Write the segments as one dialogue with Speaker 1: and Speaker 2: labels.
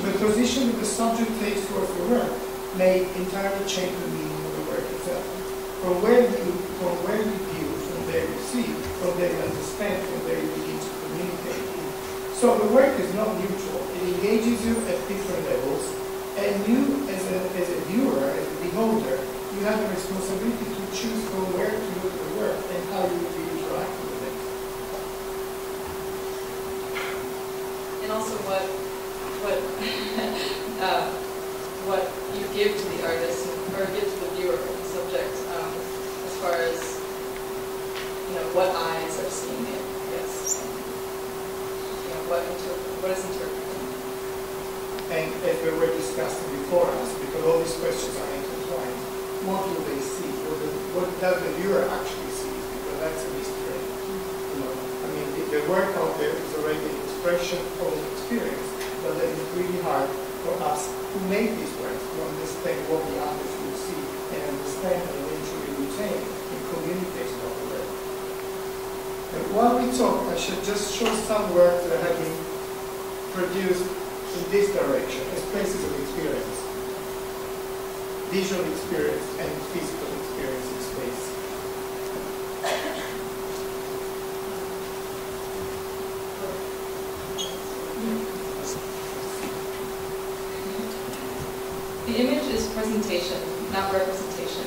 Speaker 1: the position that the subject takes towards the work may entirely change the meaning of the work itself. From where you view, from there you see, from there you understand, from there you begin to communicate. So the work is not neutral. It engages you at different levels, and you, as a viewer, as a beholder, you have the responsibility to choose from where to look at the work and how you will be interacting with it.
Speaker 2: And also what you give to the artist or give to the viewer or the subject, as far as what eyes are seeing it. Yes. What is interpreting.
Speaker 1: And as we were discussing before us, because all these questions are intertwined, what do they see? What does the viewer actually see? Because that's a mystery. I mean, the work out there is already an expression of an experience, but then it's really hard for us who make these works to understand what the artist will see and understand and eventually retain and communicate about the work. And while we talk, I should just show some work that have been produced in this direction as places of experience. Visual experience and physical experience in space.
Speaker 2: The image is presentation, not representation,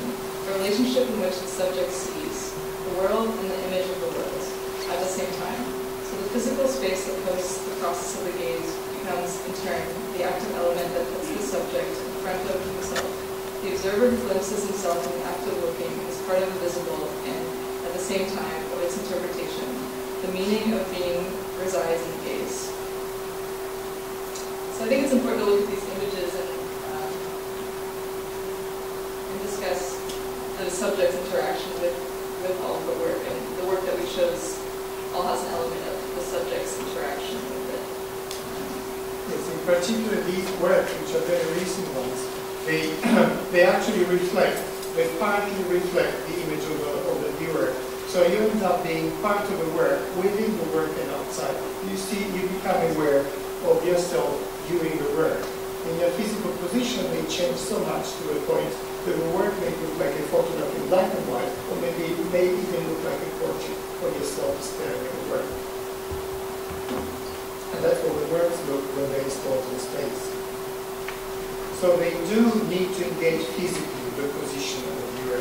Speaker 2: a relationship in which the subject sees the world and the image of the world at the same time. So the physical space that hosts the process of the gaze becomes, in turn, the active element that puts the subject in front of himself. The observer who glimpses himself in the act of looking is part of the visible and, at the same time, of its interpretation. The meaning of being resides in the gaze. So I think it's important to look at these images and discuss the subject's interaction with all of the work. And the work that we chose all has an element of the subject's interaction with it.
Speaker 1: Yes, in particular these works, which are very recent ones, they actually reflect, they partly reflect the image of the viewer. So you end up being part of the work, within the work and outside. You see, you become aware of yourself viewing the work. And your physical position may change so much to a point that the work may look like a photograph in black and white, or maybe it may even look like a portrait of yourself staring at the work. And that's what the works look when they're installed in space. So they do need to engage physically with the position of the viewer.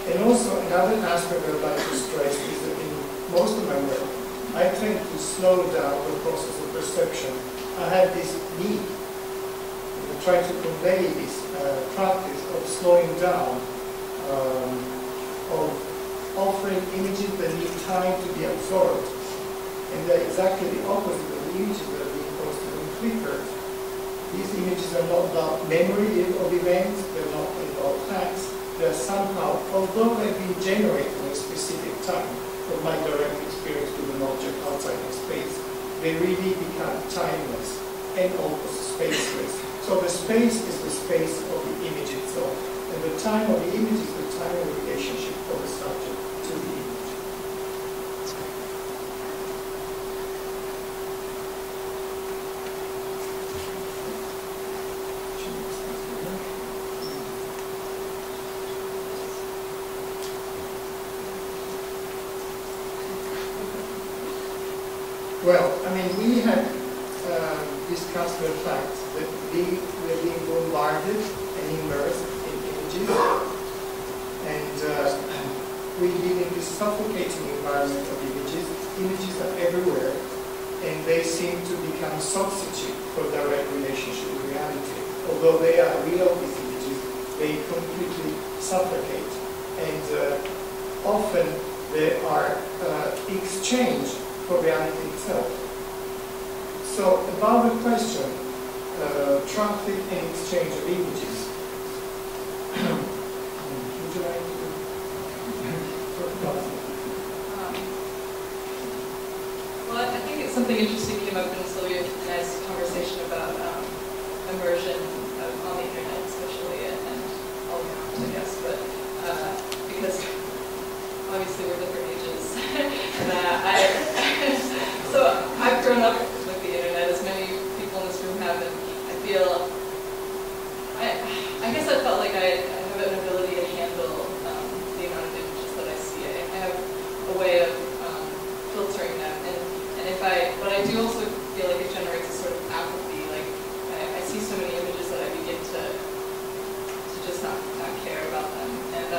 Speaker 1: And also another aspect I'd like to stress is that in most of my work, I tend to slow down the process of perception. I have this need to try to convey this practice of slowing down, of offering images that need time to be absorbed. And they're exactly the opposite of the images that are being posted on Flickr. These images are not about memory of events, they're not about facts. They're somehow, although they've been generated in a specific time of my direct experience with an object outside of space, they really become timeless and almost spaceless. So the space is the space of the image itself, and the time of the image is the time of the relationship of the subject to the image. Well, I mean, we had discussed the fact that we're being bombarded and immersed in images, and we live in this suffocating environment of images. Images are everywhere, and they seem to become substitute for direct relationship with reality. Although they are real, these images, they completely suffocate, and often they are exchanged for reality itself. So about the question, traffic and exchange of images. Would you like to talk about it?
Speaker 2: Well, I think it's something interesting came up in Silvio and I's conversation about immersion on the internet, especially, and all around, I guess. But because obviously we're different ages, and so I've grown up with the internet, as many people in this room have feel, I guess I felt like I have an ability to handle the amount of images that I see. I have a way of filtering them, and but I do also feel like it generates a sort of apathy. Like I see so many images that I begin to just not care about them, and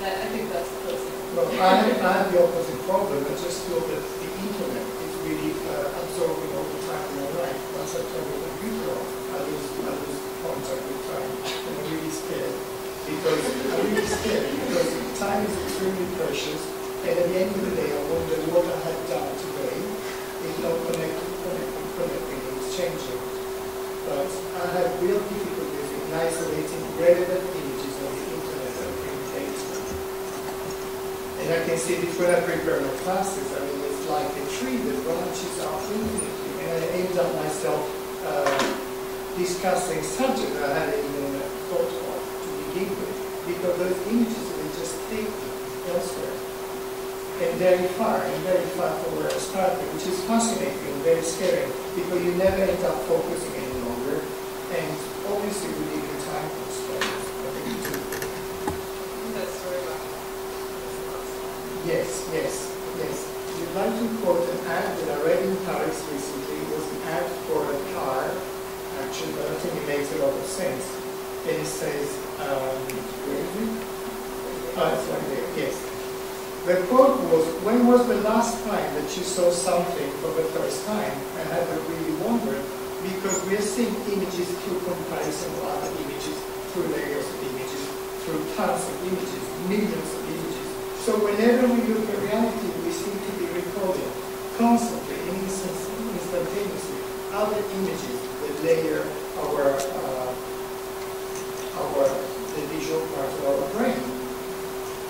Speaker 2: I think that's the closing.
Speaker 1: Well, I have the opposite problem. I just feel that the internet is really absorbing all the time in my life. Once I turn the computer off, I lose contact with time. And I'm really scared. Because time is extremely precious. And at the end of the day, I wonder what I had done today if not connecting, exchanging. But I have real difficulties in isolating relevant images on the internet and print data. And I can see this when I prepare my classes. I mean, it's like a tree that branches out infinitely. And I end up myself discussing subjects that I hadn't even thought of to begin with. Because those images, they just take me elsewhere. And very far from where I started, which is fascinating and very scary, because you never end up focusing any longer. And obviously we live in time constraints. I think you do.
Speaker 2: That's story about
Speaker 1: Yes. You'd like to quote an ad that I read in Paris recently. It was an ad for a car, actually, but I think it makes a lot of sense. And it says, where is it? Oh, it's right there, yes. The quote was, when was the last time that you saw something for the first time? And I had really wondered, because we are seeing images through comparison of other images, through layers of images, through tons of images, millions of images. So whenever we look at reality, we seem to be recording constantly, instantaneously, other images that layer the visual part of our brain.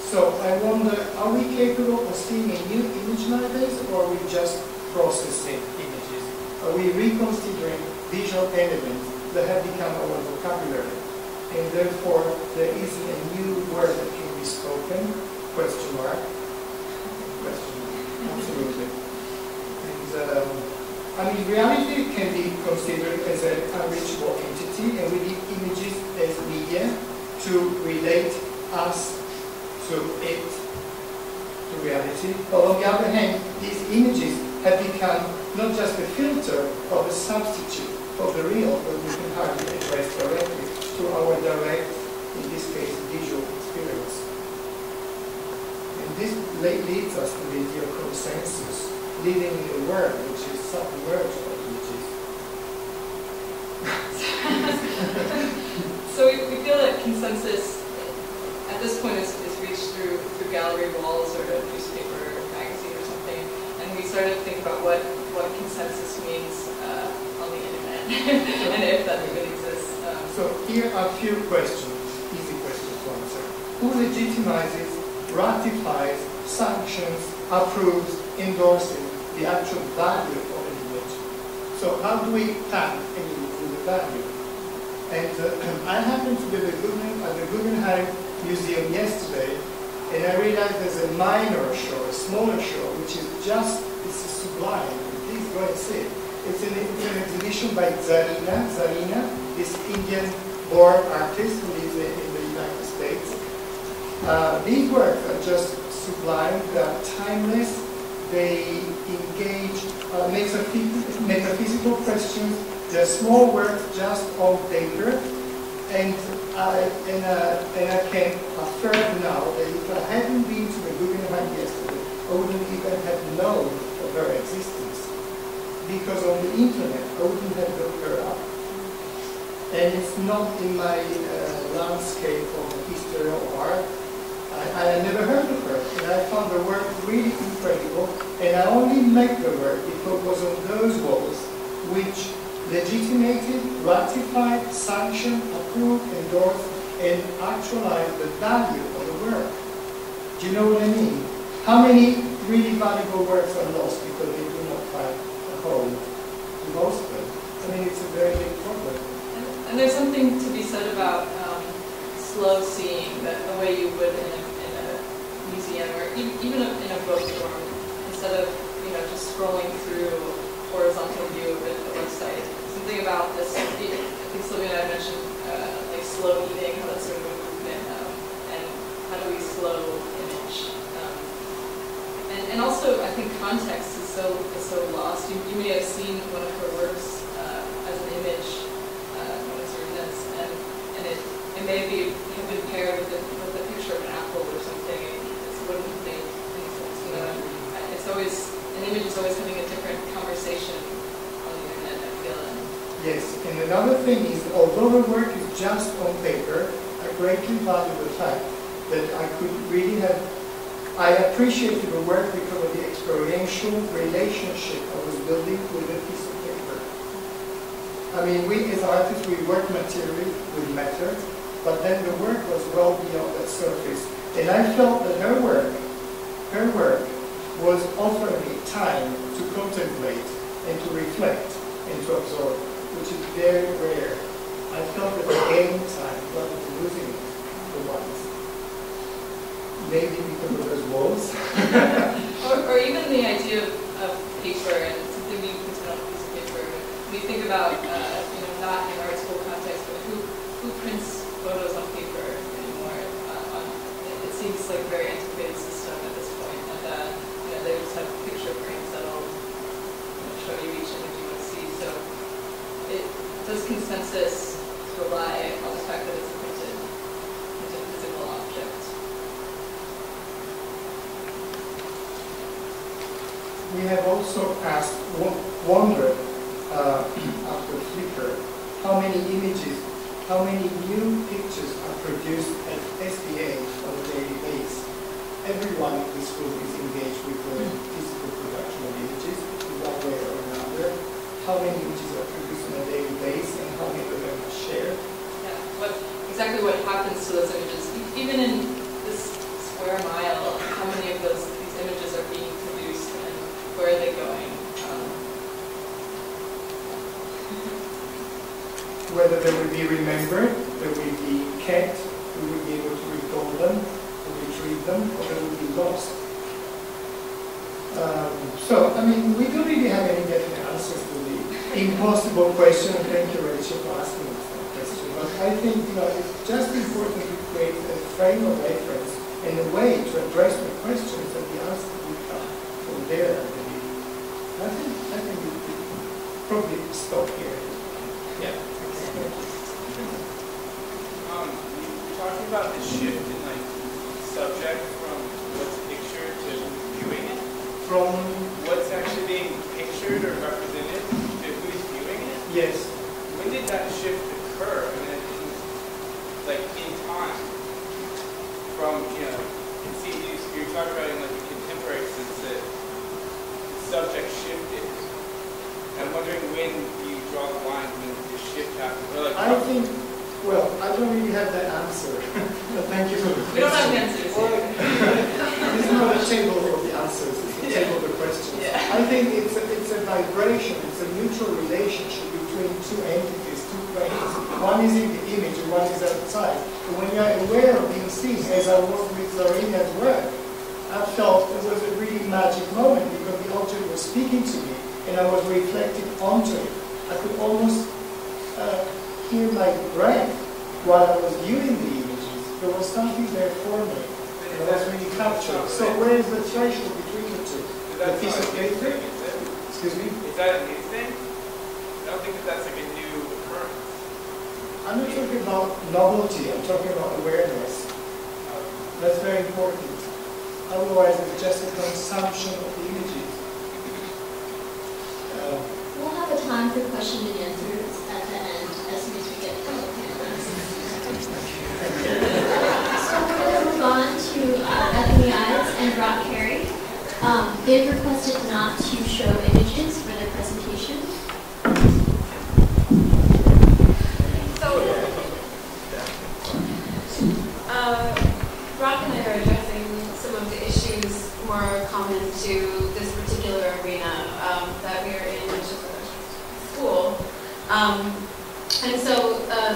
Speaker 1: So I wonder, are we capable of seeing a new image nowadays, or are we just processing images? Are we reconsidering visual elements that have become our vocabulary? And therefore, there isn't a new word that can be spoken? Question mark. Absolutely. And I mean, reality can be considered as an unreachable entity, and we need images as media to relate us to it, to reality. But on the other hand, these images have become not just a filter, but a substitute for the real that we can hardly address directly to our direct, in this case, visual experience. And this leads us to the idea of consensus, living in a world which is submerged by images.
Speaker 2: So we feel that consensus at this point is reached through gallery walls or a newspaper or magazine or something, and we started to think about what consensus means on the internet and if that even exists.
Speaker 1: So here are a few questions, easy questions to answer. Who legitimizes, ratifies, sanctions, approves, endorses the actual value of an image? So how do we tag an image with a value? And I happened to be at the Guggenheim Museum yesterday, and I realized there's a minor show, a smaller show, which is just, it's sublime. Please go and see it. It's an exhibition by Zarina, this Indian-born artist who lives in the United States. These works are just sublime, they are timeless, they engage metaphysical questions. They're small works just on paper, and I can affirm now that if I hadn't been to the Guggenheim yesterday, I wouldn't even have known of her existence. Because on the internet, I wouldn't have looked her up. And it's not in my landscape of history or art. I had never heard of her, and I found the work really incredible, and I only met the work because it was on those walls which legitimated, ratified, sanctioned, approved, endorsed, and actualized the value of the work. Do you know what I mean? How many really valuable works are lost because they do not find a home to host them? I mean, it's a very big problem.
Speaker 2: And there's something to be said about slow seeing, that the way you would in a museum or even in a bookstore, instead of just scrolling through horizontal view of the website. Something about this, I think Silvio and I mentioned like slow eating, how that's sort of a movement, and how do we slow image. And also, I think context is so lost. You may have seen one of her works as an image, one of her events, and it may have been paired with a picture of an apple or something. It wouldn't make any sense. You know, it's always, an image is always having a different conversation on the internet, I feel.
Speaker 1: Yes, and another thing is, although the work is just on paper, I greatly value the fact that I could really have, I appreciated the work because of the experiential relationship I was building with a piece of paper. I mean, we as artists, we work materially with matter, but then the work was well beyond that surface. And I felt that her work was offering me time to contemplate and to reflect and to absorb, which is very rare. I felt that I gained time rather than losing the ones. Maybe because of those walls.
Speaker 2: or even the idea of paper and something being printed on a piece of paper. When you think about, not in art school context, but who prints photos on paper anymore? It seems like a very antiquated system at this point. And they just have picture frames that'll show you each image you want to see. So does consensus rely on the fact that it's a printed physical object?
Speaker 1: We have also wondered after Flickr how many images, how many new pictures are produced at SDA on a daily basis. Everyone in this group is engaged with the physical production of images in one way or another. How many images are produced on a daily basis and how many of them are shared?
Speaker 2: Yeah, exactly what happens to those images. Even in this square mile, how many of these images are being produced and where are they going?
Speaker 1: Whether they will be remembered, they will be kept, we will be able to recall them, to retrieve them, or they will be lost. So, I mean, we don't really have any definite answers to the impossible question. Thank you, Rachel, for asking us that question. But I think, it's just important to create a frame of reference and a way to address the questions that the answers will come from there. I think we could probably stop here. Yeah.
Speaker 3: You're talking about the shift in subject from what's pictured to viewing it? From what's actually being pictured or represented to who's viewing it?
Speaker 1: Yes.
Speaker 3: When did that shift occur? I mean, in time. From, you're talking about in a contemporary sense that the subject shifted. I'm wondering when you draw the line when the shift happened.
Speaker 1: I think, I don't really have that answer. But thank you for the question.
Speaker 2: We don't have answers.
Speaker 1: It's not a table of the answers, it's a table of the questions. Yeah. I think it's a vibration, it's a mutual relationship between two entities, two planes. One is in the image and one is outside. And when you're aware of being seen, as I worked with Zarina's work, I felt it was a really magic moment because the object was speaking to me. And I was reflecting onto it. I could almost hear my breath while I was viewing the images. There was something there for me. And I was really captured. So where is the threshold between the two? The piece of paper? Excuse me?
Speaker 3: Is that a new thing? I don't think that's a new occurrence.
Speaker 1: I'm not talking about novelty. I'm talking about awareness. That's very important. Otherwise, it's just a consumption of the images.
Speaker 4: We'll have a time for question and answers at the end as soon as we get to the panelists. So we're going to move on to Bethany, Ides and Carey. They've requested not to show images for their presentation.
Speaker 5: Rock and I are addressing some of the issues more common to this particular arena that we are in, which is a school. And so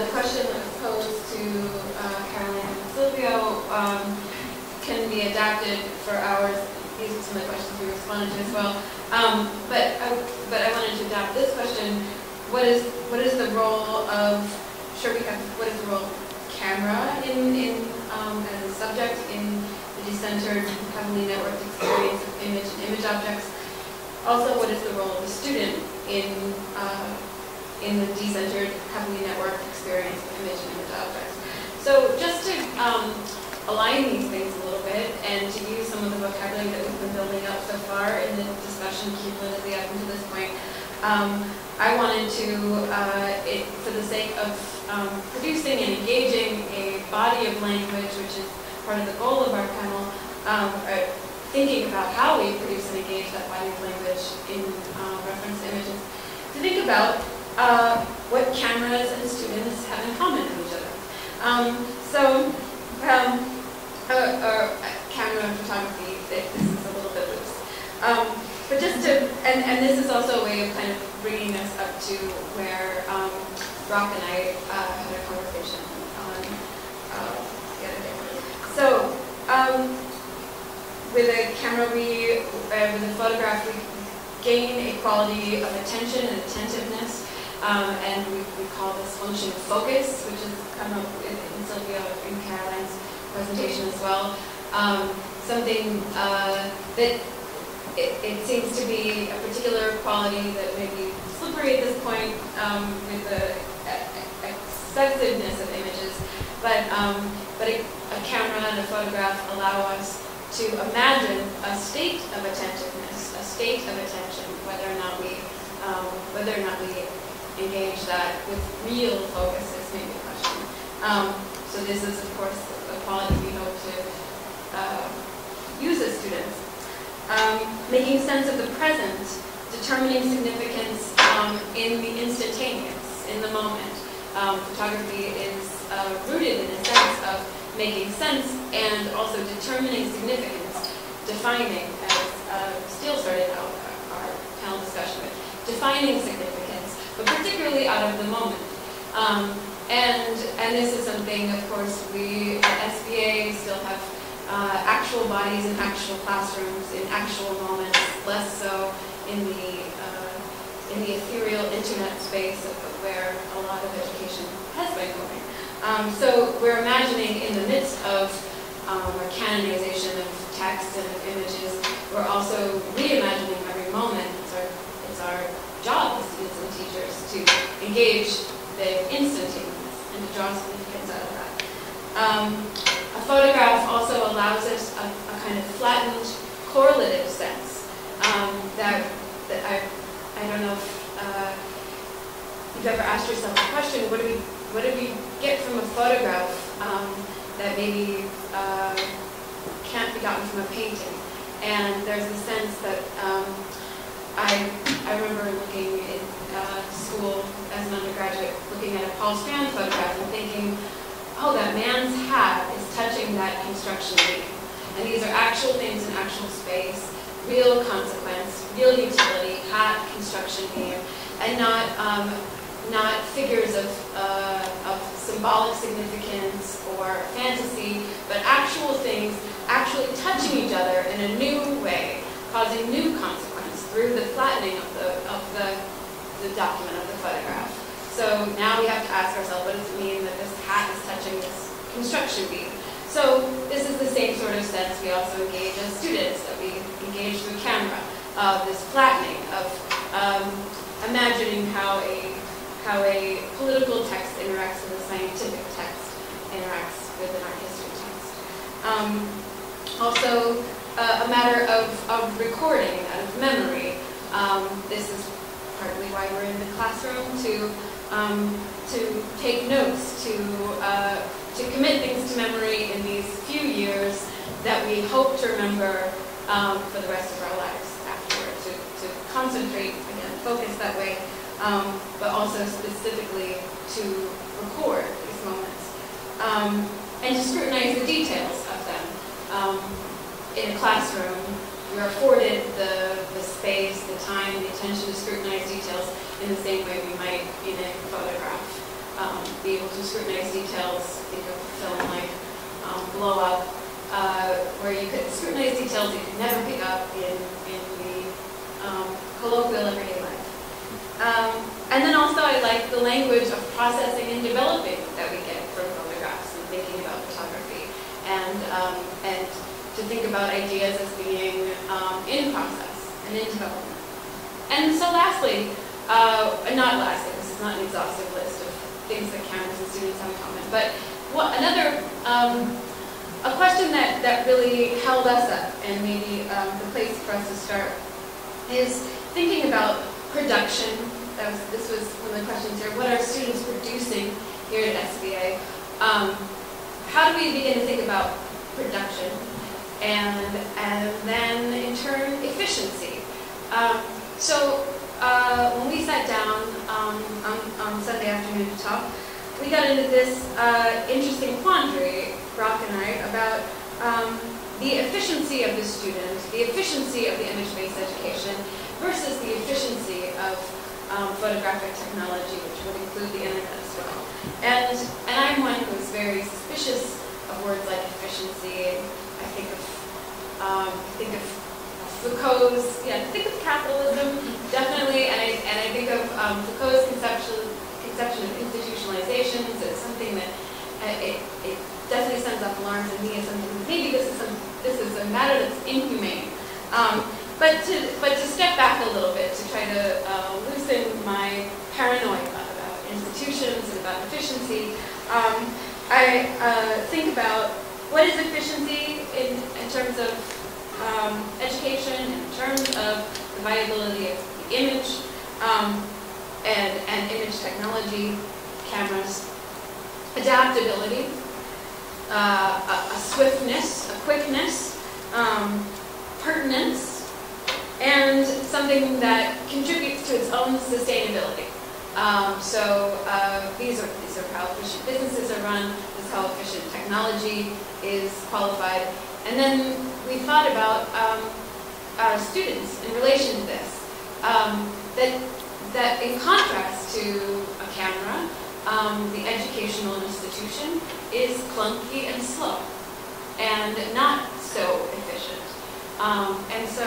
Speaker 5: the question posed to Caroline and Silvio can be adapted for ours. These are some of the questions we responded to as well. But I wanted to adapt this question. What is the role of, what is the role of camera as a subject in the decentered, heavily networked experience of image and image objects? Also, what is the role of the student in the decentered, heavily networked experience of image and image objects? So just to align these things a little bit and to use some of the vocabulary that we've been building up so far in the discussion cumulatively up until this point, I wanted to, for the sake of producing and engaging a body of language, which is part of the goal of our panel, thinking about how we produce and engage that body of language in reference to images, to think about what cameras and students have in common with each other. Camera and photography, this is a little bit loose. But just to, and this is also a way of kind of bringing us up to where Rock and I had a conversation on the other day. So, with a camera, with a photograph, we gain a quality of attention and attentiveness, and we call this function of focus, which has come up in Silvio and Caroline's presentation as well. Something that it seems to be a particular quality that may be slippery at this point with the excessiveness of images, but a camera and a photograph allow us to imagine a state of attentiveness, a state of attention, whether or not we engage that with real focus is maybe a question. So this is, of course, a quality we hope to use as students. Making sense of the present, determining significance in the instantaneous, in the moment. Photography is rooted in a sense of making sense and also determining significance, defining, as Steele started out our panel discussion with, defining significance, but particularly out of the moment. And this is something, of course, we at SBA still have actual bodies in actual classrooms, in actual moments, less so in the ethereal internet space where a lot of education has been going. So we're imagining in the midst of a canonization of text and of images, we're also reimagining every moment. It's our job as students and teachers to engage the instantaneous and to draw significance out of that. A photograph also allows us a kind of flattened correlative sense that I don't know if you've ever asked yourself the question, what do we get from a photograph that maybe can't be gotten from a painting? And there's a sense that I remember looking in school as an undergraduate, looking at a Paul Strand photograph and thinking, oh, that man's hat is touching that construction beam. And these are actual things in actual space, real consequence, real utility, hat, construction beam, and not figures of symbolic significance or fantasy, but actual things actually touching each other in a new way, causing new consequence through the flattening of the document of the photograph. So now we have to ask ourselves, what does it mean that this hat is touching this construction beam? So this is the same sort of sense we also engage as students, that we engage through camera, this flattening of imagining how a political text interacts with a scientific text, interacts with an art history text. Also, a matter of recording, out of memory. This is partly why we're in the classroom, to take notes, to commit things to memory in these few years that we hope to remember for the rest of our lives afterward, to concentrate, again, focus that way, but also specifically to record these moments, and to scrutinize the details of them. In a classroom, we're afforded the space, the time, the attention to scrutinize details in the same way we might in a photograph. Be able to scrutinize details, think of a film like Blow Up, where you could scrutinize details you could never pick up in the colloquial everyday life. And then also I like the language of processing and developing that we get from photographs and thinking about photography, and to think about ideas as being in process and in development. And so lastly, not lastly, this is not an exhaustive list of things that cameras and students have in common, but a question that really held us up, and maybe the place for us to start, is thinking about production. This was one of the questions here. What are students producing here at SVA? How do we begin to think about production? And then, in turn, efficiency. When we sat down on Sunday afternoon to talk, we got into this interesting quandary, Brock and I, about the efficiency of the student, the efficiency of the image-based education, versus the efficiency of photographic technology, which would include the internet as well. And I'm one who is very suspicious of words like efficiency. I think of Foucault's, think of capitalism, definitely, and I think of Foucault's conception of institutionalizations as something that it definitely sends up alarms in me as something. Maybe this is a matter that's inhumane. But to step back a little bit, to try to loosen my paranoia about institutions and about efficiency, I think about what is efficiency in terms of education, in terms of the viability of the image and image technology, cameras, adaptability, a swiftness, a quickness, pertinence, and something that contributes to its own sustainability. These are how efficient businesses are run. This is how efficient technology is qualified. And then we thought about students in relation to this. That in contrast to a camera, the educational institution is clunky and slow, and not so efficient. And so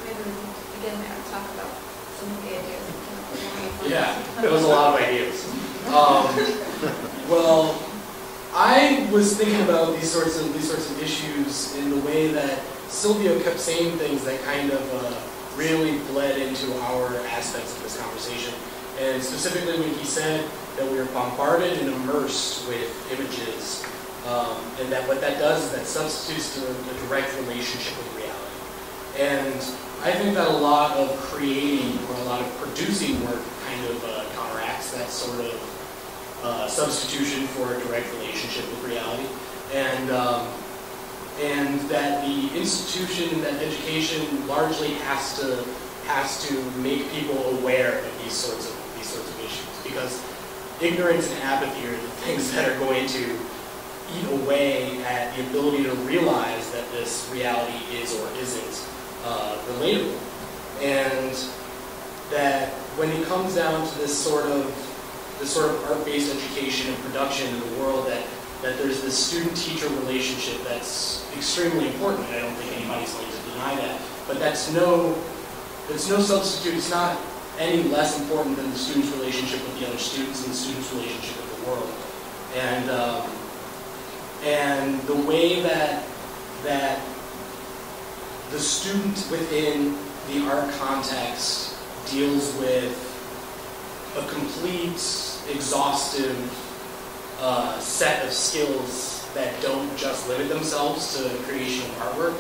Speaker 5: maybe again we have to talk about some of the ideas.
Speaker 6: Yeah, there was a lot of ideas. Well, I was thinking about these sorts of issues in the way that Silvio kept saying things that kind of really bled into our aspects of this conversation. And specifically when he said that we are bombarded and immersed with images, and that what that does is that substitutes to a direct relationship with reality. And I think that a lot of creating or a lot of producing work kind of counteracts that sort of substitution for a direct relationship with reality, and that the institution, that education, largely has to make people aware of these sorts of issues, because ignorance and apathy are the things that are going to eat away at the ability to realize that this reality is or isn't relatable, and that when it comes down to this sort of art-based education and production in the world, that there's this student-teacher relationship that's extremely important. I don't think anybody's going to deny that. But that's no substitute. It's not any less important than the student's relationship with the other students and the student's relationship with the world. And the way that the student within the art context deals with a complete, exhaustive set of skills that don't just limit themselves to the creation of artwork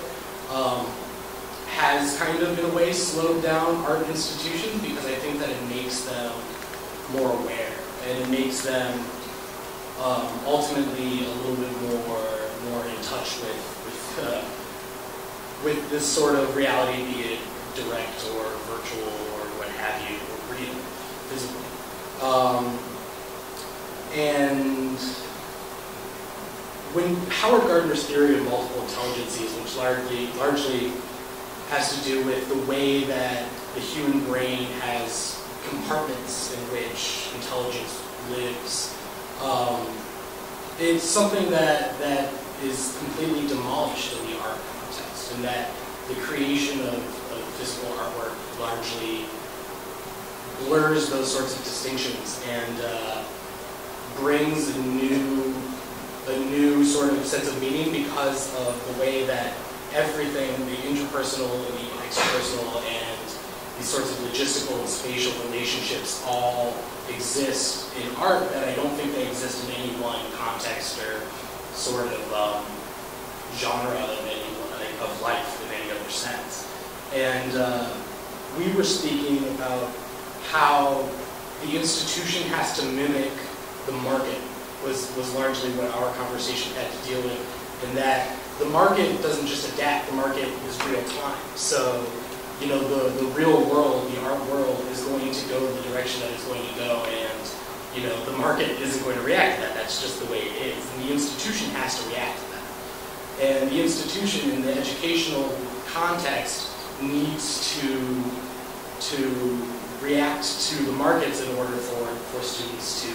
Speaker 6: has kind of, in a way, slowed down art institutions, because I think that it makes them more aware, and it makes them ultimately a little bit more in touch with this sort of reality, be it direct or virtual or what have you, or real, physical. And when Howard Gardner's theory of multiple intelligences, which largely has to do with the way that the human brain has compartments in which intelligence lives, it's something that is completely demolished in the art context, and that the creation of physical artwork largely blurs those sorts of distinctions and brings a new sort of sense of meaning because of the way that everything, the interpersonal and the extrapersonal and these sorts of logistical and spatial relationships all exist in art that I don't think they exist in any one context or sort of genre of life in any other sense. And we were speaking about how the institution has to mimic the market was largely what our conversation had to deal with, and that the market doesn't just adapt, the market is real time. So, you know, the real world, the art world is going to go the direction that it's going to go, and, you know, the market isn't going to react to that. That's just the way it is. And the institution has to react to that. And the institution in the educational context needs to react to the markets in order for students to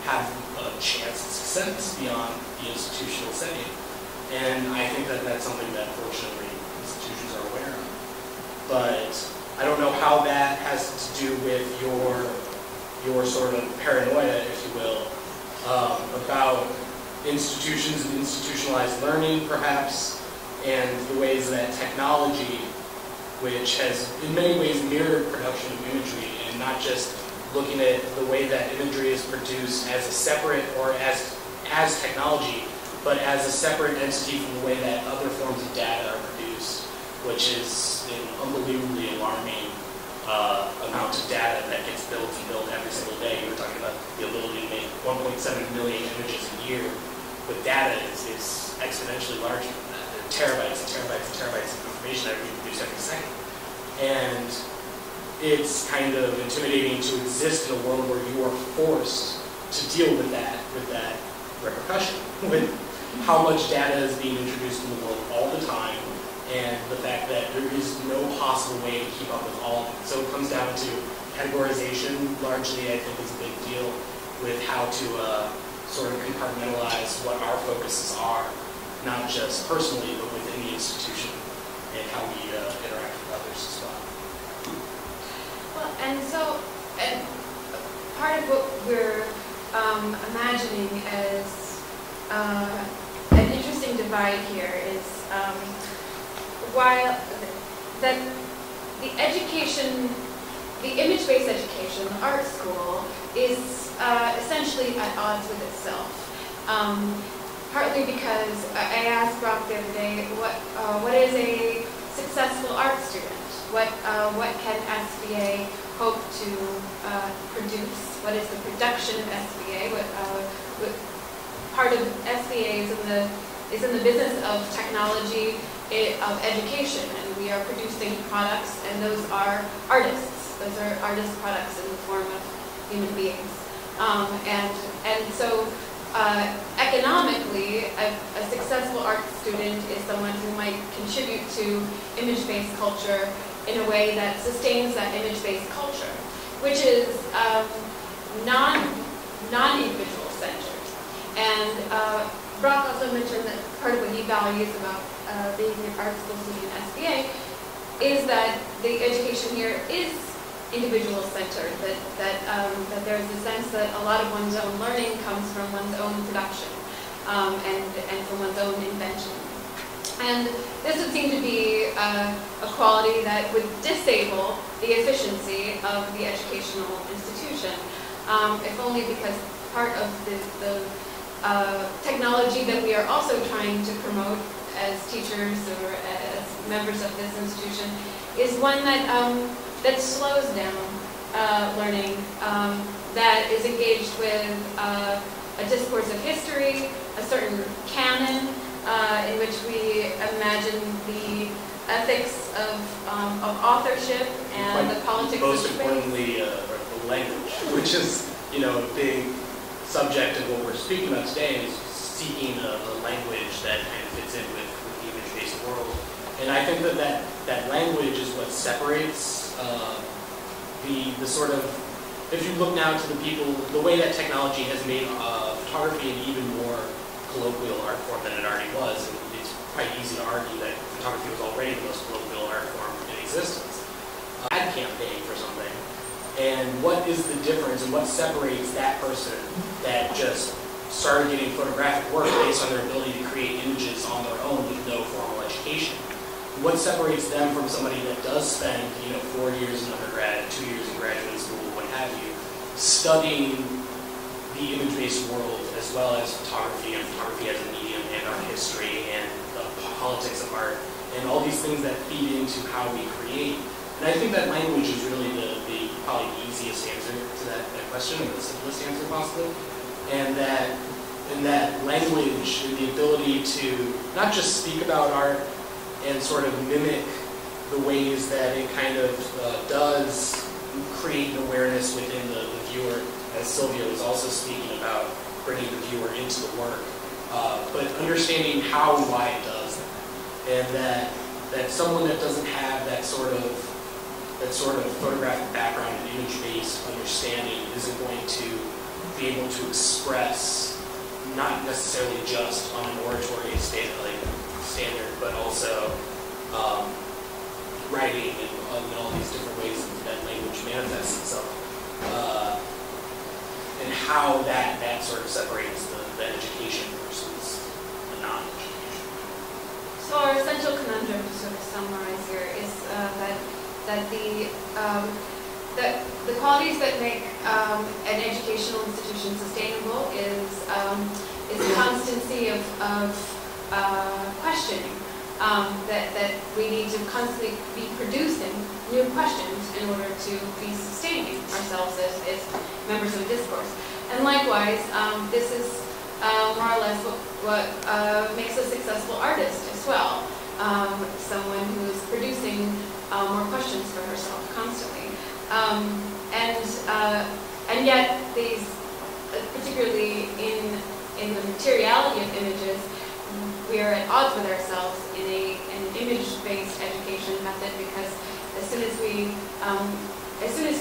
Speaker 6: have a chance at success beyond the institutional setting. And I think that that's something that fortunately institutions are aware of. But I don't know how that has to do with your sort of paranoia, if you will, about institutions and institutionalized learning, perhaps, and the ways that technology, which has in many ways mirrored production of imagery, and not just looking at the way that imagery is produced as a separate, or as technology, but as a separate entity from the way that other forms of data are produced, which is an unbelievably alarming amount of data that gets built and built every single day. You were talking about the ability to make 1.7 million images a year, but data is exponentially larger than that. There are terabytes and terabytes and terabytes of information that we produce every second. And it's kind of intimidating to exist in a world where you are forced to deal with that repercussion, with how much data is being introduced in the world all the time, and the fact that there is no possible way to keep up with all of it. So it comes down to categorization, largely, I think, is a big deal with how to sort of compartmentalize what our focuses are, not just personally, but within the institution, and how we interact with others as well.
Speaker 5: Well, and part of what we're imagining as an interesting divide here is while that the education, the image-based education, the art school, is essentially at odds with itself. Partly because I asked Brock the other day, what is a successful art student? What can SVA hope to produce? What is the production of SVA? What part of SVA is in the business of technology, of education, and we are producing products, and those are artists. Those are artist products in the form of human beings. And so economically, a successful art student is someone who might contribute to image-based culture in a way that sustains that image-based culture, which is non-individual centered. And Brock also mentioned that part of what he values about being an art school student in SBA is that the education here is individual centered, that there's a sense that a lot of one's own learning comes from one's own production and from one's own invention. And this would seem to be a quality that would disable the efficiency of the educational institution, if only because part of the technology that we are also trying to promote as teachers or as members of this institution is one that slows down learning, that is engaged with a discourse of history, a certain canon in which we imagine the ethics of authorship and the politics of space.
Speaker 6: Most importantly, the language, which is, a big subject of what we're speaking about today, is seeking a language that kind of fits in with the image-based world. And I think that language is what separates the sort of, if you look now to the people, the way that technology has made photography an even more colloquial art form than it already was. And it's quite easy to argue that photography was already the most colloquial art form in a existence. Ad campaign for something. And what is the difference and what separates that person that just started getting photographic work based on their ability to create images on their own with no formal education? What separates them from somebody that does spend, 4 years in undergrad, 2 years in graduate school, what have you, studying the image-based world as well as photography and photography as a medium and art history and the politics of art and all these things that feed into how we create? And I think that language is really probably the easiest answer to that question, or the simplest answer possibly. And that language and the ability to not just speak about art and sort of mimic the ways that it kind of does create an awareness within the viewer, as Silvio was also speaking about bringing the viewer into the work, but understanding how and why it does that. And that someone that doesn't have that sort of photographic background and image-based understanding isn't going to be able to express, not necessarily just on an oratory standard, but also writing and all these different ways that language manifests itself, and how that sort of separates the education versus the non-education.
Speaker 5: So our essential conundrum, to sort of summarize here, is that the qualities that make an educational institution sustainable is the constancy of questioning. That we need to constantly be producing new questions in order to be sustaining ourselves as members of discourse. And likewise, this is more or less what makes a successful artist as well. Someone who is producing more questions for herself constantly. And yet these, particularly in the materiality of images, we are at odds with ourselves in an image-based education method, because as soon as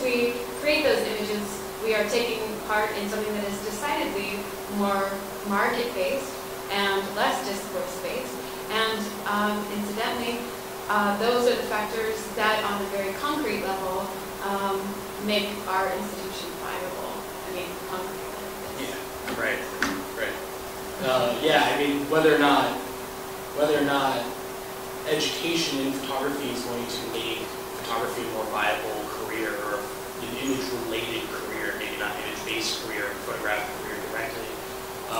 Speaker 5: we create those images, we are taking part in something that is decidedly more market-based and less discourse-based. And incidentally, those are the factors that, on a very concrete level, make our institution viable. I mean, concretely.
Speaker 6: Yeah, right. Yeah, I mean, whether or not education in photography is going to make photography a more viable career, or an image-related career, maybe not image-based career, photographic career directly,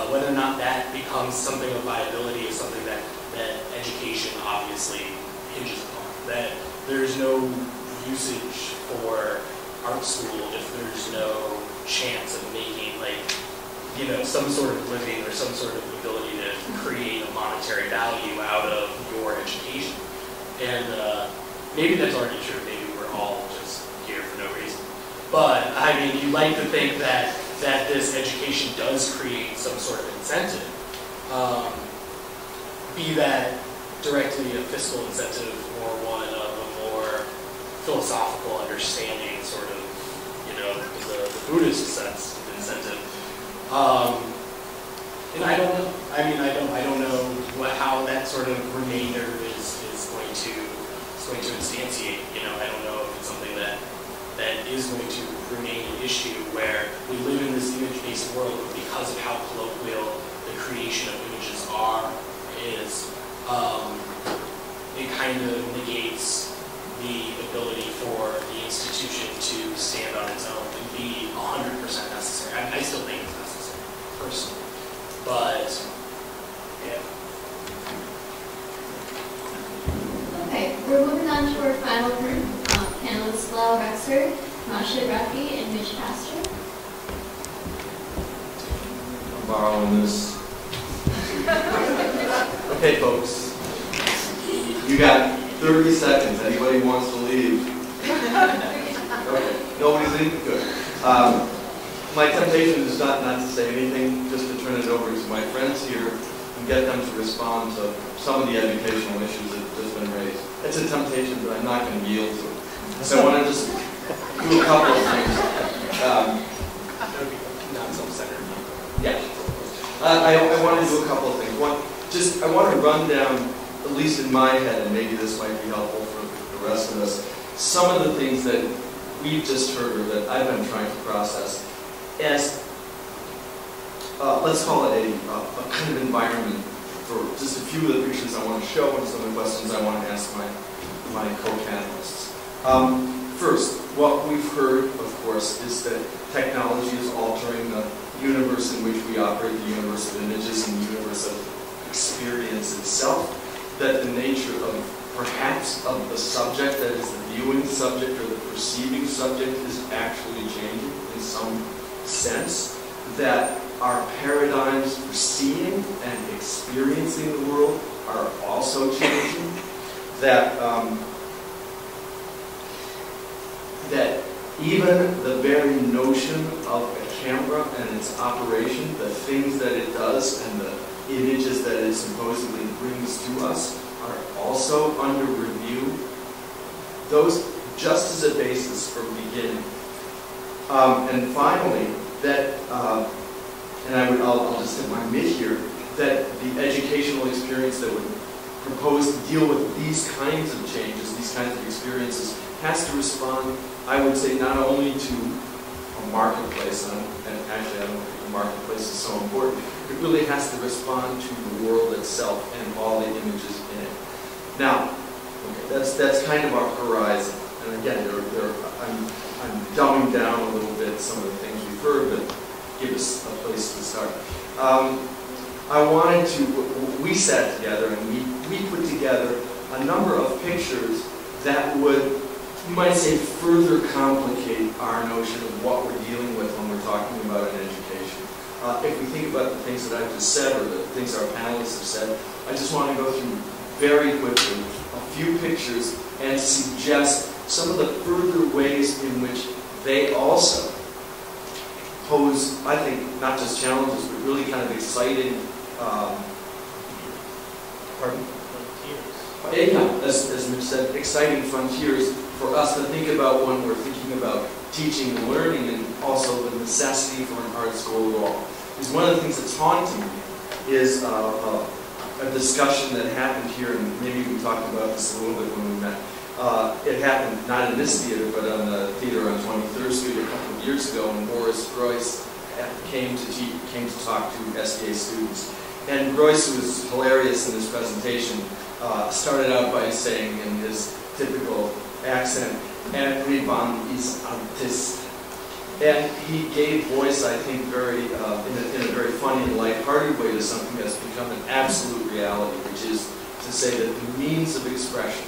Speaker 6: whether or not that becomes something of viability is something that education obviously hinges upon. That there's no usage for art school if there's no chance of making, some sort of living or some sort of ability to create a monetary value out of your education. And maybe that's already true. Maybe we're all just here for no reason. But, I mean, you'd like to think that this education does create some sort of incentive, be that directly a fiscal incentive or one of a more philosophical understanding, sort of, the Buddhist sense of incentive. And I don't know. I mean, I don't know how that sort of remainder is going to instantiate. I don't know if it's something that is going to remain an issue where we live in this image-based world, but because of how colloquial the creation of images is, it kind of negates the ability for the institution to stand on its own and be 100% necessary. I still think it's necessary, personally. But, yeah.
Speaker 4: Okay, we're moving on to our final group. Panelists Lyle, Mahshid, Rafiei, and Mitch.
Speaker 7: I'm borrowing this. Okay, folks. You got 30 seconds. Anybody wants to leave? Okay. Nobody's leaving? Good. My temptation is not to say anything, just to turn it over to my friends here and get them to respond to some of the educational issues that have just been raised. It's a temptation, but I'm not going to yield to it. So I want to just do a couple of things.
Speaker 6: Not self-centered.
Speaker 7: Yeah. I want to do a couple of things. One, I want to run down, at least in my head, and maybe this might be helpful for the the rest of us, some of the things that we've just heard or that I've been trying to process as, let's call it a kind of environment for just a few of the pictures I want to show and some of the questions I want to ask my co-panelists. First, what we've heard, of course, is that technology is altering the universe in which we operate, the universe of images and the universe of experience itself, that the nature of perhaps of the subject, that is the viewing subject or the perceiving subject, is actually changing in some sense, that our paradigms for seeing and experiencing the world are also changing, that that even the very notion of a camera and its operation, the things that it does and the images that it supposedly brings to us are also under review. Those just as a basis for beginning. And finally, that, and I'll just hit my mid here, that the educational experience that would propose to deal with these kinds of changes, these kinds of experiences, has to respond, I would say, not only to a marketplace, and actually I don't think the marketplace is so important, it really has to respond to the world itself and all the images in it. Now, okay, that's kind of our horizon. And again, I'm dumbing down a little bit some of the things we've heard, but give us a place to start. I wanted to, we sat together and we put together a number of pictures that would, you might say, further complicate our notion of what we're dealing with when we're talking about an education. If we think about the things that I've just said or the things our panelists have said, I just want to go through very quickly a few pictures and suggest some of the further ways in which they also pose, I think, not just challenges, but really kind of exciting, as Mitch said, exciting frontiers for us to think about when we're thinking about teaching and learning, and also the necessity for an art school at all. Because one of the things that's haunting me is a discussion that happened here, and maybe we talked about this a little bit when we met. It happened not in this theater, but on the theater on 23rd Street a couple of years ago, when Boris Groys came to talk to SDA students. And Groys, who was hilarious in his presentation, started out by saying in his typical accent, "Everyone is artist." And he gave voice, I think, very in a very funny and lighthearted way to something that's become an absolute reality, which is to say that the means of expression,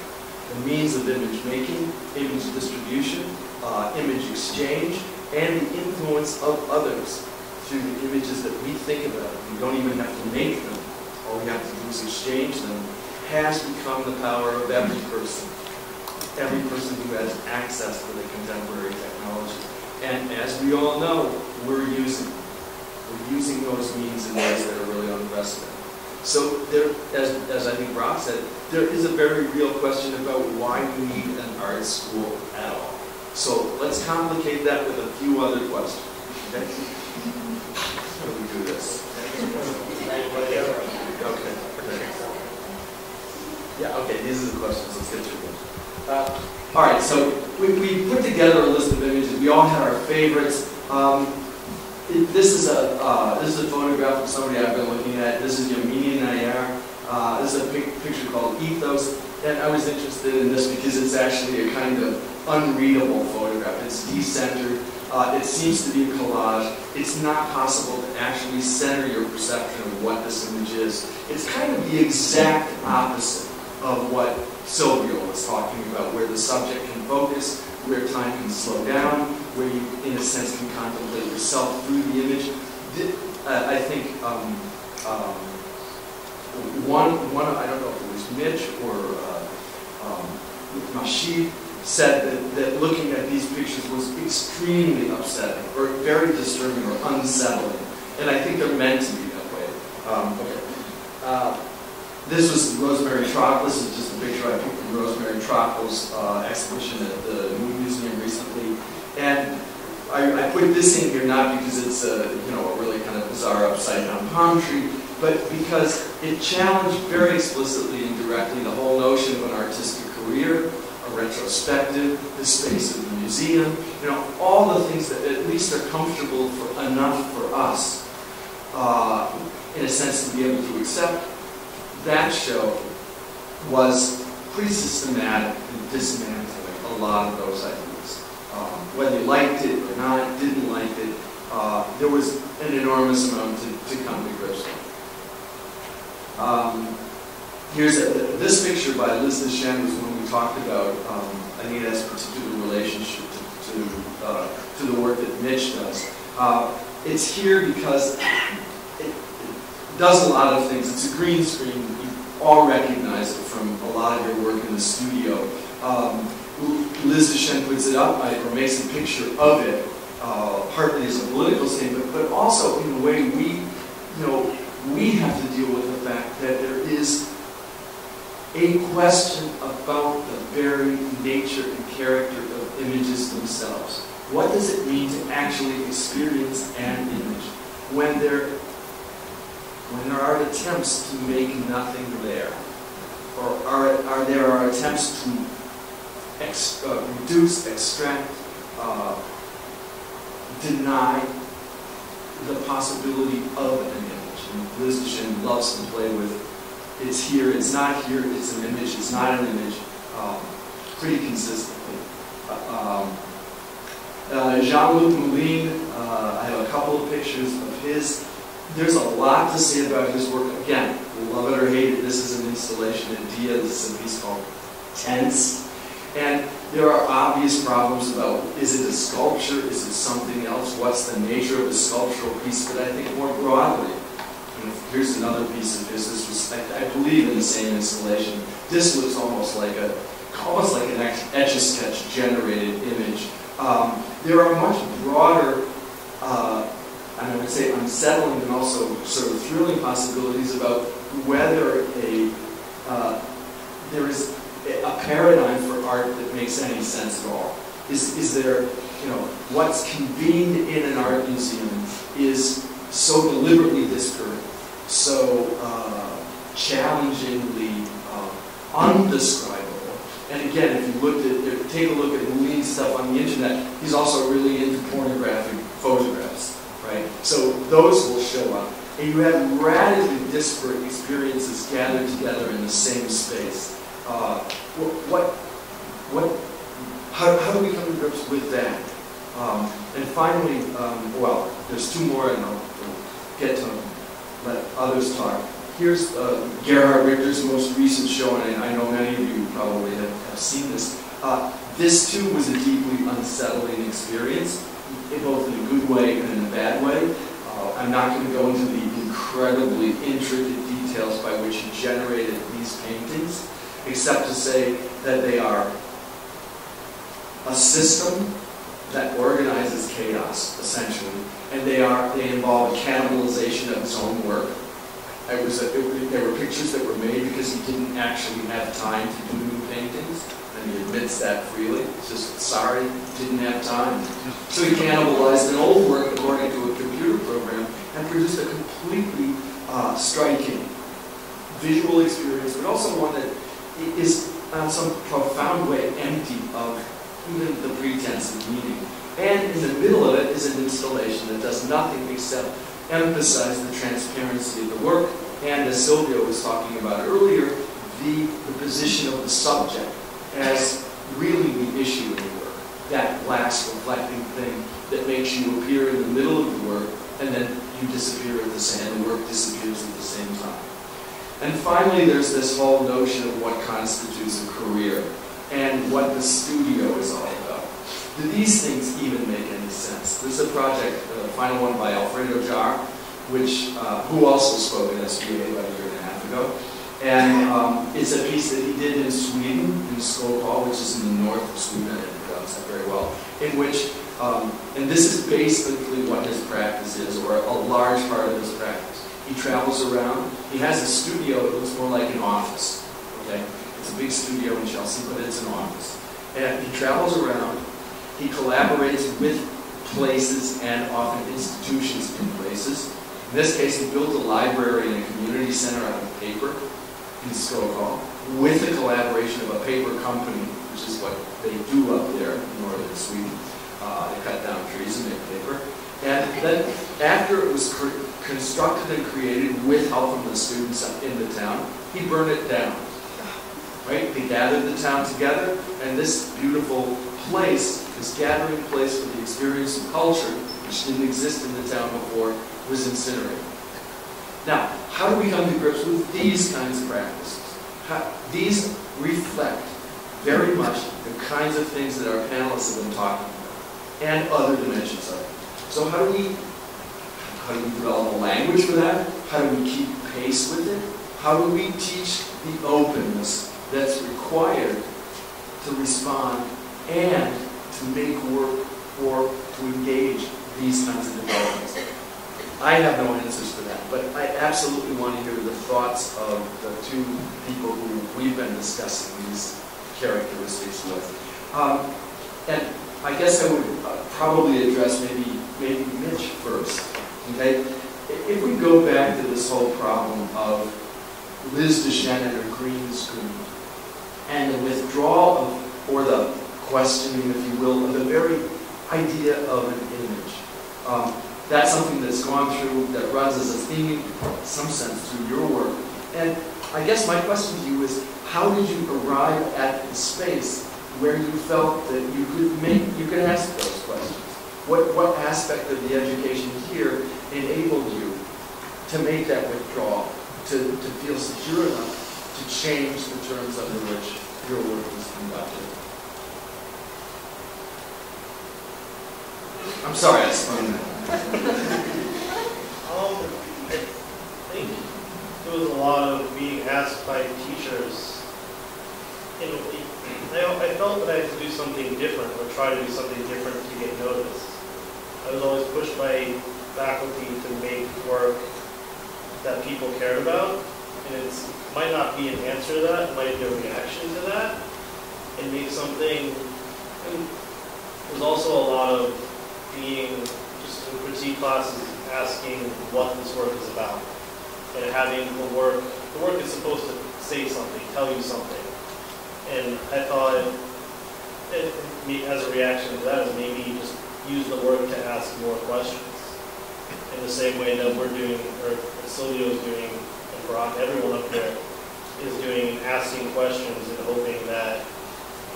Speaker 7: the means of image making, image distribution, image exchange, and the influence of others through the images that we think about. We don't even have to make them. All we have to do is exchange them, has become the power of every person who has access to the contemporary technology. And as we all know, we're using those means in ways that are really unprecedented. So there, as I think Rob said, there is a very real question about why we need an art school at all. So let's complicate that with a few other questions. Okay? How do we do this? Okay. Yeah, okay, these are the questions. Let's get through them. All right, so we put together a list of images. We all had our favorites. This is a photograph of somebody I've been looking at. This is Yamini Nayar. This is a picture called Ethos. And I was interested in this because it's actually a kind of unreadable photograph. It's decentered. It seems to be a collage. It's not possible to actually center your perception of what this image is. It's kind of the exact opposite of what Silvio was talking about, where the subject can focus, where time can slow down, where you, in a sense, can contemplate yourself through the image. I think one, I don't know if it was Mitch or Mahshid, said that looking at these pictures was extremely upsetting, or very disturbing, or unsettling. And I think they're meant to be that way. This was Rosemary Trockle. This is just a picture I took from Rosemary Trockle's exhibition at the Moon Museum recently. And I put this in here not because it's a really kind of bizarre upside down palm tree, but because it challenged very explicitly and directly the whole notion of an artistic career, of
Speaker 8: retrospective, the space of the museum, you know, all the things that at least are comfortable enough for us, in a sense, to be able to accept. That show was pretty systematic in dismantling a lot of those ideas. Whether you liked it or not, didn't like it, there was an enormous amount to come to grips with. Here's this picture by Liz Deschamps was when we talked about Anita's particular relationship to the work that Mitch does. It's here because it does a lot of things. It's a green screen. You all recognize it from a lot of your work in the studio. Liz Deschamps puts it up, or makes a picture of it, partly as a political statement, but also in a way we have to deal with the fact that there is a question about the very nature and character of images themselves. What does it mean to actually experience an image when there are attempts to make nothing there, or there are attempts to reduce, extract, deny the possibility of an image? And Liz Deschamps loves to play with it's here, it's not here, it's an image, it's not an image, pretty consistently. Jean-Luc Moulin, I have a couple of pictures of his. There's a lot to say about his work. Again, love it or hate it, this is an installation at Dia. This is a piece called Tense. And there are obvious problems about, is it a sculpture, is it something else, what's the nature of the sculptural piece, but I think more broadly, here's another piece of his. This was, I believe, in the same installation. This looks almost like an Etch-a-Sketch generated image. There are much broader, and I would say unsettling and also sort of thrilling possibilities about whether there is a paradigm for art that makes any sense at all. Is there, what's convened in an art museum is so deliberately disparate, so challengingly undescribable. And again, if you take a look at Moulin's stuff on the internet, he's also really into pornographic photographs, right? So those will show up. And you have radically disparate experiences gathered together in the same space. How do we come to grips with that? And finally, well, there's two more, and I'll get to let others talk. Here's Gerhard Richter's most recent show, and I know many of you probably have seen this. This too was a deeply unsettling experience, both in a good way and in a bad way. I'm not going to go into the incredibly intricate details by which he generated these paintings, except to say that they are a system that organizes chaos, essentially, and they involve a cannibalization of his own work. There were pictures that were made because he didn't actually have time to do new paintings, and he admits that freely. It's just, sorry, didn't have time. So he cannibalized an old work according to a computer program and produced a completely striking visual experience, but also one that is in some profound way empty of even the pretense of meaning. And in the middle of it is an installation that does nothing except emphasize the transparency of the work, and as Silvio was talking about earlier, the position of the subject as really the issue in the work. That glass reflecting thing that makes you appear in the middle of the work, and then you disappear at the same, and the work disappears at the same time. And finally, there's this whole notion of what constitutes a career, and what the studio is all about. Do these things even make any sense? There's a project, the final one by Alfredo Jar, who also spoke at SBA about a year and a half ago. And it's a piece that he did in Sweden, in Skopal, which is in the north of Sweden, I didn't pronounce that very well, in which, and this is basically what his practice is, or a large part of his practice. He travels around. He has a studio that looks more like an office. Okay? It's a big studio in Chelsea, but it's an office. And he travels around. He collaborates with places and often institutions in places. In this case, he built a library and a community center out of paper in Skopal. with the collaboration of a paper company, which is what they do up there in northern Sweden. They cut down trees and make paper. And then after it was constructed and created with help from the students in the town, he burned it down. Right? They gathered the town together, and this beautiful place, this gathering place for the experience of culture, which didn't exist in the town before, was incinerated. Now, how do we come to grips with these kinds of practices? These reflect very much the kinds of things that our panelists have been talking about, and other dimensions of it. So how do we develop a language for that? How do we keep pace with it? How do we teach the openness that's required to respond and to make work or to engage these kinds of developments? I have no answers for that, but I absolutely want to hear the thoughts of the two people who we've been discussing these characteristics with. And I guess I would probably address maybe Mitch first. Okay? If we go back to this whole problem of Liz Duchenin or green screen, and the withdrawal of, or the questioning, if you will, of the very idea of an image. That's something that's gone through, that runs as a theme, in some sense, through your work. And I guess my question to you is, how did you arrive at the space where you felt that you could ask those questions? What aspect of the education here enabled you to make that withdrawal, to feel secure enough to change the terms under which your work was conducted? I'm sorry, I spun that.
Speaker 9: I think there was a lot of being asked by teachers. I felt that I had to do something different, or try to do something different to get noticed. I was always pushed by faculty to make work that people cared about, and it might not be an answer to that, it might be a reaction to that, and make something. And there's also a lot of being just in critique classes asking what this work is about, and having the work is supposed to say something, tell you something. And I thought, as a reaction to that, is maybe just use the work to ask more questions. In the same way that we're doing, or Silvio is doing, and Brock, everyone up there is doing, asking questions and hoping that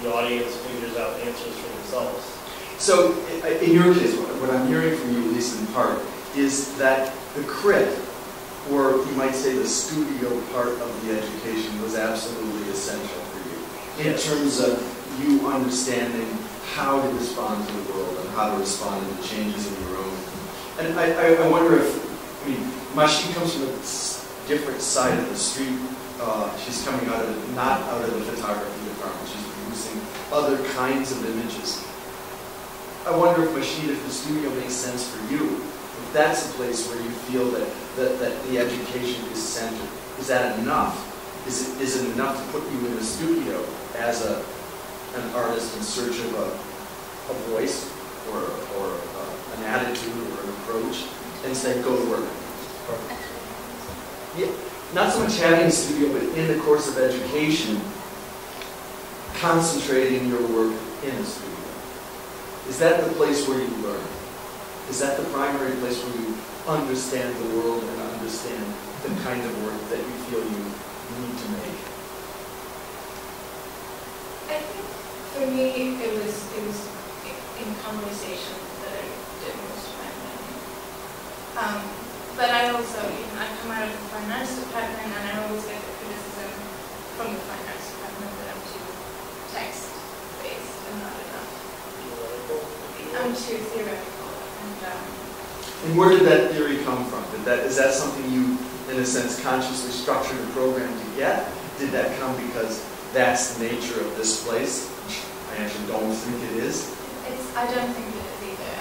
Speaker 9: the audience figures out answers for themselves.
Speaker 8: So, in your case, what I'm hearing from you, at least in part, is that the crit, or you might say the studio part of the education, was absolutely essential for you, in terms of you understanding how to respond to the world and how to respond to the changes in your own. And I wonder if, Mahshid comes from a different side of the street. She's coming out of it, not out of the photography department. She's producing other kinds of images. I wonder if Mahshid, if the studio makes sense for you, if that's a place where you feel that the education is centered. Is that enough? Is it enough to put you in a studio as an artist in search of a voice or an attitude or an approach, and say, go to work? Yeah, not so much having a studio, but in the course of education, concentrating your work in a studio. Is that the place where you learn? Is that the primary place where you understand the world and understand the kind of work that you feel you need to make?
Speaker 5: I think for me it was in conversation that I did most of my learning. But I also, I come out of the fine arts department, and I always get the criticism from the fine arts department that I'm too text-based and not enough. I'm too theoretical.
Speaker 8: And where did that theory come from? Is that something you, in a sense, consciously structured a program to get? Did that come because that's the nature of this place? Which I actually don't think it is.
Speaker 5: I don't think it is either.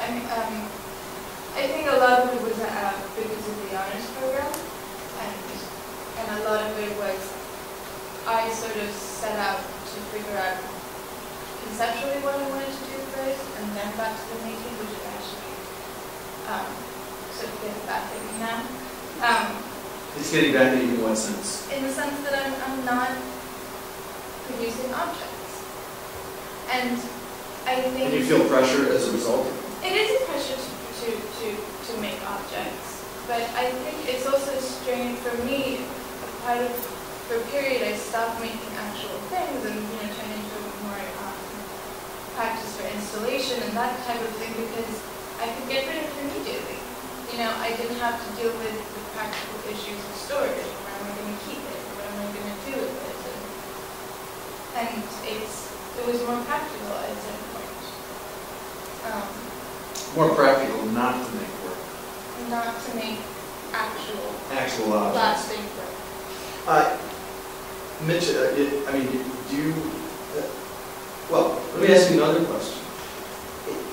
Speaker 5: I think a lot of it was because of the honors program, and a lot of it was I sort of set out to figure out conceptually what I wanted to do first, and then back to the making, which is actually sort of getting back at me now.
Speaker 8: It's getting back at you in what sense?
Speaker 5: In the sense that I'm not
Speaker 10: producing objects. And I think...
Speaker 8: And you feel pressure as a result?
Speaker 10: It is a pressure to make objects, but I think it's also a strain for me. For a period, I stopped making actual things and turned into more practice for installation and that type of thing because I could get rid of it immediately. I didn't have to deal with the practical issues of storage. Where am I going to keep it? What am I going to do with it? And it was more practical at some point.
Speaker 8: More practical not to make work.
Speaker 10: Not to make actual
Speaker 8: objects.
Speaker 10: lasting work.
Speaker 8: Mitch, do you... well, let me ask you another question.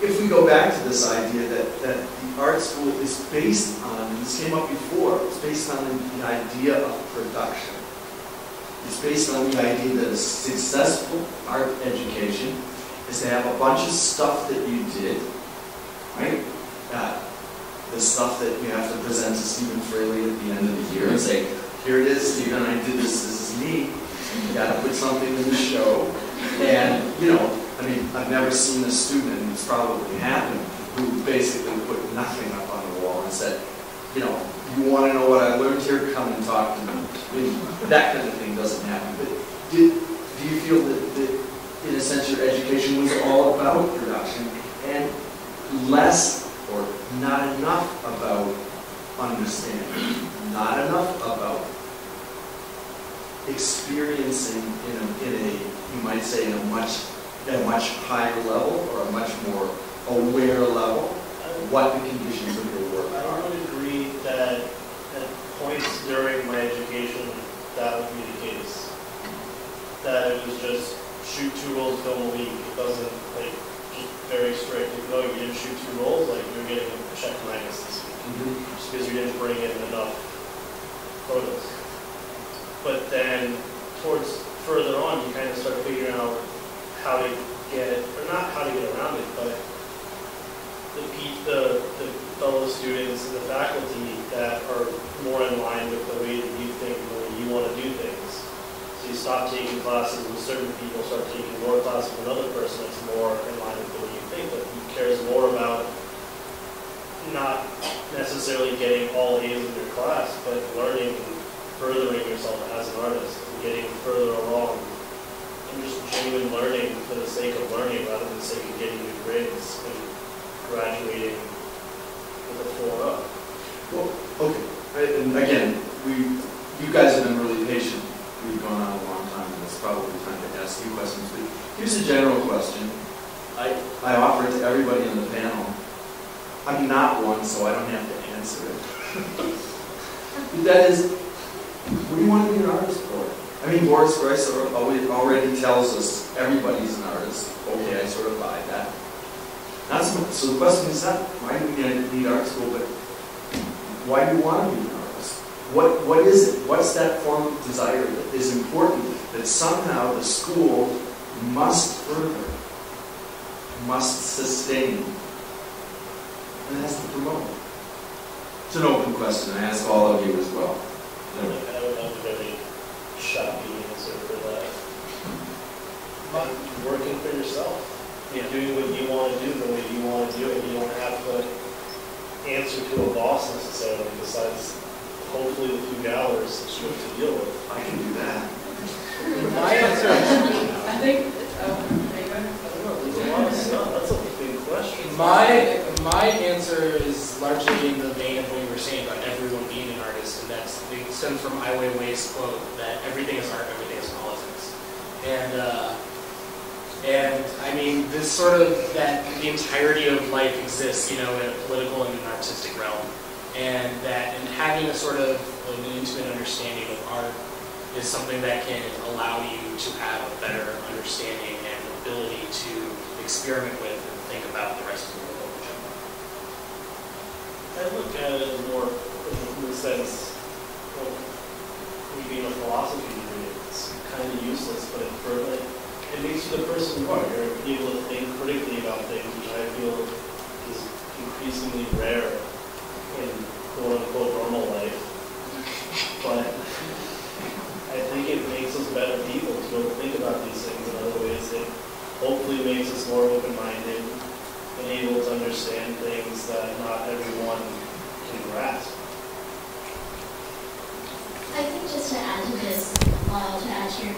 Speaker 8: If we go back to this idea that the art school is based on, this came up before, it's based on the idea of production. It's based on the idea that a successful art education is to have a bunch of stuff that you did, right? The stuff that you have to present to Stephen Fraley at the end of the year and say, here it is, Stephen, I did this is me. You got to put something in the show. And, I've never seen a student, and it's probably happened, who basically put nothing up on the wall and said, you want to know what I learned here, come and talk to me. That kind of thing doesn't happen. But do you feel that, in a sense, your education was all about production and less or not enough about understanding, not enough about experiencing in a you might say, at a much higher level or a much more aware level, what the conditions of your work are?
Speaker 9: I would agree that at points during my education, that would be the case. That it was just shoot 2 rolls, film a week. It wasn't just very strict. If you didn't shoot 2 rolls, you're getting a check minus this week. Just because you didn't bring in enough photos. But then towards further on, you kind of start figuring out how to get, or not how to get around it, but the fellow students and the faculty that are more in line with the way that you think and the way you want to do things. So you stop taking classes with certain people, start taking more classes with another person that's more in line with the way you think, but who cares more about not necessarily getting all A's in your class, but learning and furthering yourself as an artist, and getting further along, and just genuine learning for the sake of learning rather than the sake of getting good grades and graduating with a 4.0.
Speaker 8: Well, okay. And again, you guys have been really patient. We've gone on a long time, and it's probably time to ask you questions. But here's a general question. I offer it to everybody on the panel. I'm not one, so I don't have to answer it. That is, what do you want to be an artist for? Boris Grice already tells us everybody's an artist. Okay, I sort of buy that. So the question is not why do we need art school, but why do you want to be an artist? What is it? What's that form of desire that is important that somehow the school must further, must sustain, and has to promote? It's an open question. I ask all of you as well.
Speaker 9: I would have a very shocking answer for that. Working for yourself. You're doing what you want to do the way you want to do it. You don't have to answer to a boss necessarily, besides hopefully the few hours that you have to deal with.
Speaker 8: I can do that.
Speaker 2: My answer is, I think,
Speaker 9: there's a lot of stuff. That's a big question.
Speaker 6: My answer is largely in the vein of what you were saying about everyone being an artist, and it stems from Ai Weiwei's quote that everything is art, everything is politics. And this sort of, that the entirety of life exists, in a political and an artistic realm. And having a sort of an intimate understanding of art is something that can allow you to have a better understanding and ability to experiment with and think about the rest of the world in general.
Speaker 9: I look at it more in the sense of me being a philosophy degree. It's kind of useless, but it makes you the person you are. You're able to think critically about things, which I feel is increasingly rare in quote-unquote normal life. But I think it makes us better people to be able to think about these everyone can grasp.
Speaker 4: I think just to add to this, Lyle, to add to your